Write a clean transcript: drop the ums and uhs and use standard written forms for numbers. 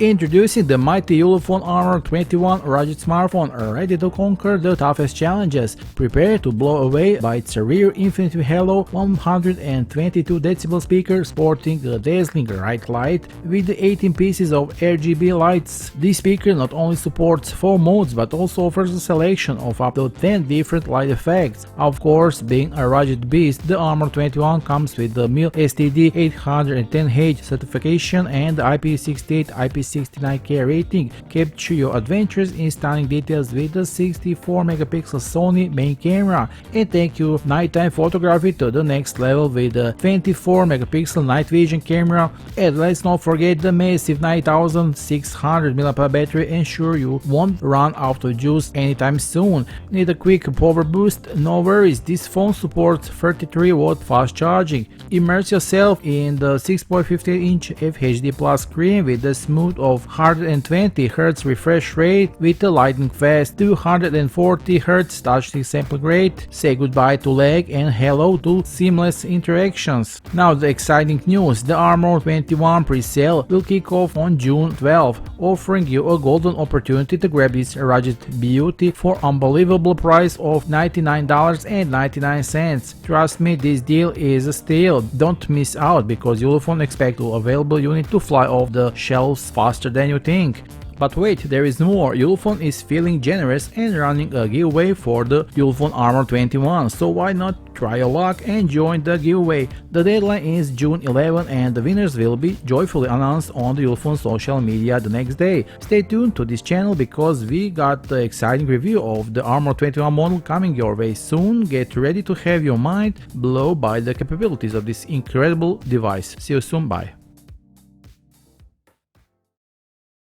Introducing the mighty Ulefone Armor 21 rugged smartphone, ready to conquer the toughest challenges. Prepare to blow away by its rear Infinity Halo 122 decibel speaker sporting a dazzling bright light with 18 pieces of RGB lights. This speaker not only supports 4 modes but also offers a selection of up to 10 different light effects. Of course, being a rugged beast, the Armor 21 comes with the MIL STD 810H certification and IP68 IP69K rating. Capture your adventures in stunning details with the 64 megapixel Sony main camera and take your nighttime photography to the next level with the 24 megapixel night vision camera. And let's not forget the massive 9600 mAh battery, ensure you won't run out of juice anytime soon. Need a quick power boost? No worries, this phone supports 33-watt fast charging. Immerse yourself in the 6.58-inch FHD Plus screen with a smooth of 120 Hz refresh rate with a lightning fast 240 Hz touchscreen sampling rate. Say goodbye to lag and hello to seamless interactions. Now the exciting news: the Armor 21 pre-sale will kick off on June 12, offering you a golden opportunity to grab this rugged beauty for unbelievable price of $99.99. Trust me, this deal is a steal. Don't miss out because Ulefone expect the available unit to fly off the shelves faster than you think. But wait, there is more. Ulefone is feeling generous and running a giveaway for the Ulefone Armor 21, so why not try your luck and join the giveaway. The deadline is June 11 and the winners will be joyfully announced on the Ulefone social media the next day. Stay tuned to this channel because we got the exciting review of the Armor 21 model coming your way soon. Get ready to have your mind blown by the capabilities of this incredible device. See you soon, bye.